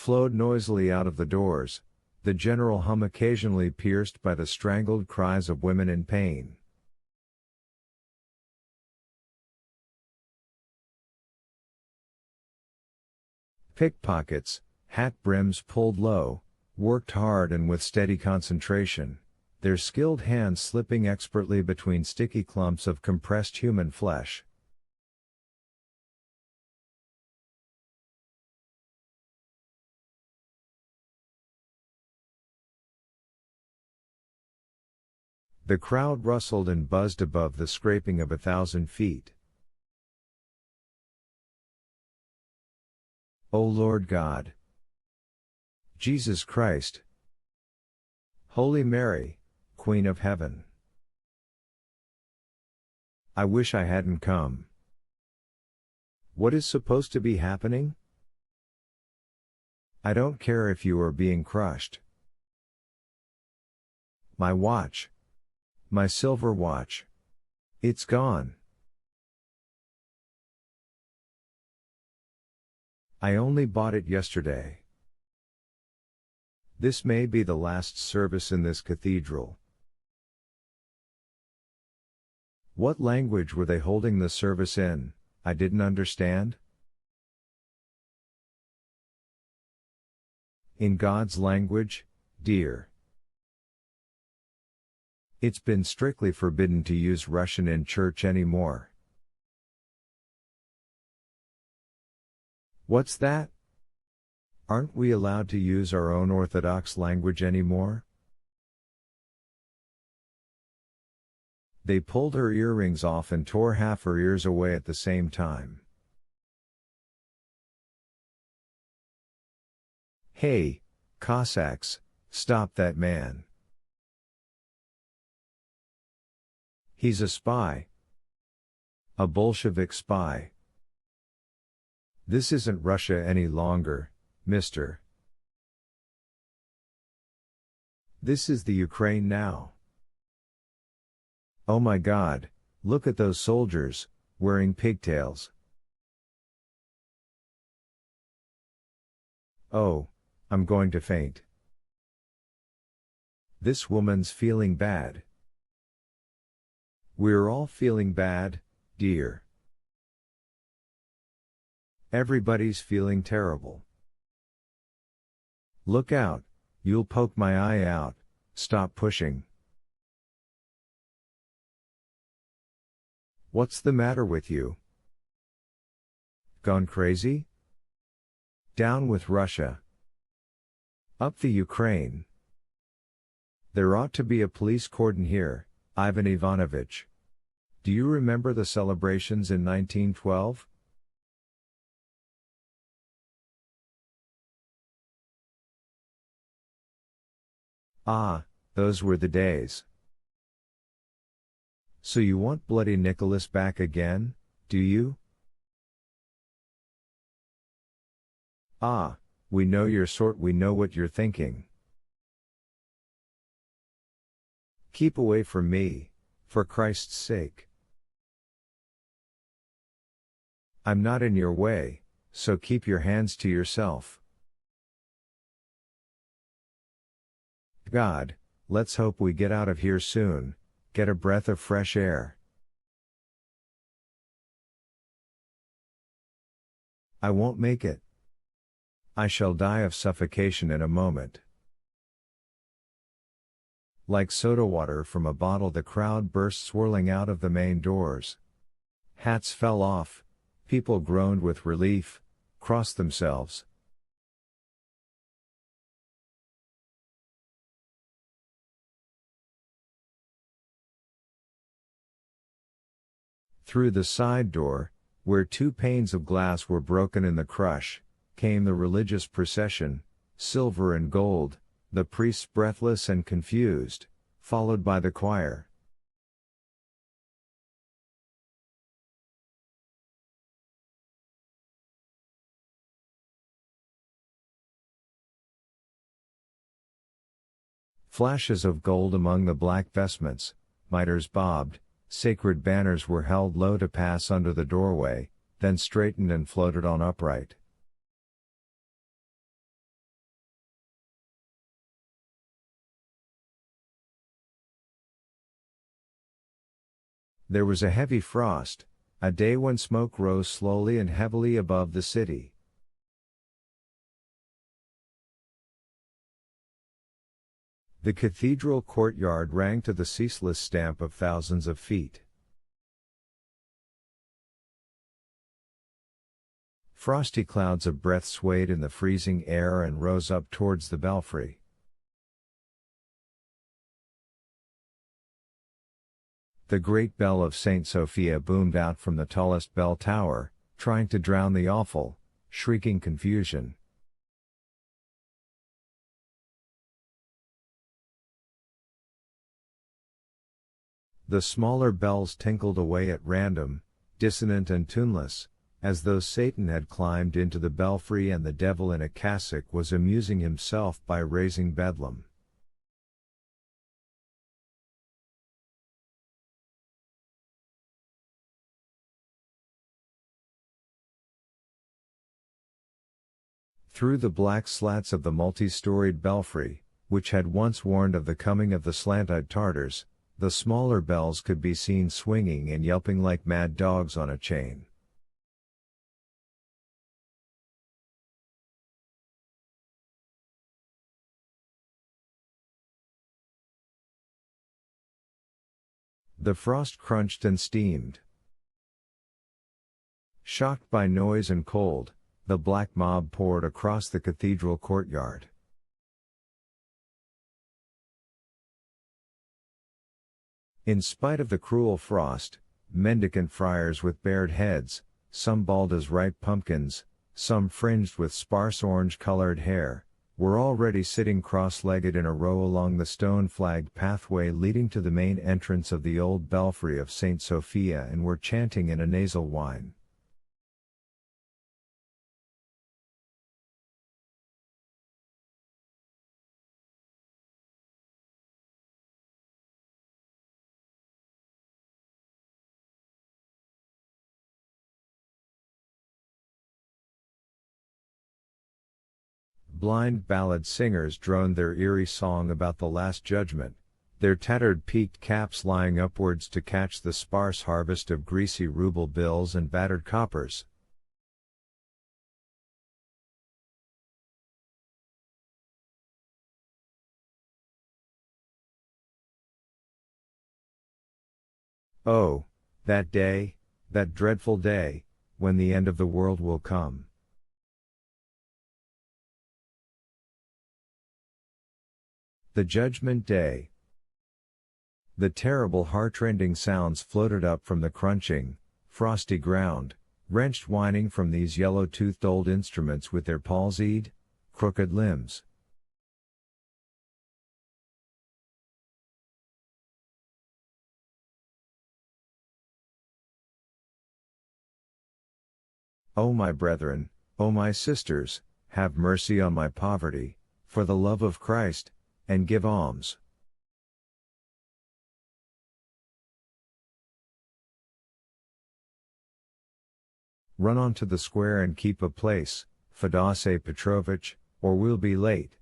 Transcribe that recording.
flowed noisily out of the doors, the general hum occasionally pierced by the strangled cries of women in pain. Pickpockets, hat brims pulled low, worked hard and with steady concentration, their skilled hands slipping expertly between sticky clumps of compressed human flesh. The crowd rustled and buzzed above the scraping of 1,000 feet. O Lord God, Jesus Christ, Holy Mary, Queen of Heaven. I wish I hadn't come. What is supposed to be happening? I don't care if you are being crushed. My watch. My silver watch. It's gone. I only bought it yesterday. This may be the last service in this cathedral. What language were they holding the service in? I didn't understand. In God's language, dear. It's been strictly forbidden to use Russian in church anymore. What's that? Aren't we allowed to use our own Orthodox language anymore? They pulled her earrings off and tore half her ears away at the same time. Hey, Cossacks, stop that man. He's a spy. A Bolshevik spy. This isn't Russia any longer, mister. This is the Ukraine now. Oh my God, look at those soldiers, wearing pigtails. Oh, I'm going to faint. This woman's feeling bad. We're all feeling bad, dear. Everybody's feeling terrible. Look out, you'll poke my eye out, stop pushing. What's the matter with you? Gone crazy? Down with Russia. Up the Ukraine. There ought to be a police cordon here, Ivan Ivanovich. Do you remember the celebrations in 1912? Ah, those were the days. So you want Bloody Nicholas back again, do you? Ah, we know your sort, we know what you're thinking. Keep away from me, for Christ's sake. I'm not in your way, so keep your hands to yourself. God, let's hope we get out of here soon, get a breath of fresh air. I won't make it. I shall die of suffocation in a moment. Like soda water from a bottle, the crowd burst swirling out of the main doors. Hats fell off, people groaned with relief, crossed themselves. Through the side door, where 2 panes of glass were broken in the crush, came the religious procession, silver and gold, the priests breathless and confused, followed by the choir. Flashes of gold among the black vestments, mitres bobbed, sacred banners were held low to pass under the doorway, then straightened and floated on upright. There was a heavy frost, a day when smoke rose slowly and heavily above the city. The cathedral courtyard rang to the ceaseless stamp of thousands of feet. Frosty clouds of breath swayed in the freezing air and rose up towards the belfry. The great bell of St. Sophia boomed out from the tallest bell tower, trying to drown the awful, shrieking confusion. The smaller bells tinkled away at random, dissonant and tuneless, as though Satan had climbed into the belfry and the devil in a cassock was amusing himself by raising bedlam. Through the black slats of the multi-storied belfry, which had once warned of the coming of the slant-eyed Tartars, the smaller bells could be seen swinging and yelping like mad dogs on a chain. The frost crunched and steamed. Shocked by noise and cold, the black mob poured across the cathedral courtyard. In spite of the cruel frost, mendicant friars with bared heads, some bald as ripe pumpkins, some fringed with sparse orange-colored hair, were already sitting cross-legged in a row along the stone-flagged pathway leading to the main entrance of the old belfry of St. Sophia and were chanting in a nasal whine. Blind ballad singers droned their eerie song about the Last Judgment, their tattered peaked caps lying upwards to catch the sparse harvest of greasy ruble bills and battered coppers. Oh, that day, that dreadful day, when the end of the world will come. The Judgment Day. The terrible heart-rending sounds floated up from the crunching, frosty ground, wrenched whining from these yellow-toothed old instruments with their palsied, crooked limbs. O my brethren, O my sisters, have mercy on my poverty, for the love of Christ, and give alms. Run on to the square and keep a place, Fedosey Petrovitch, or we'll be late.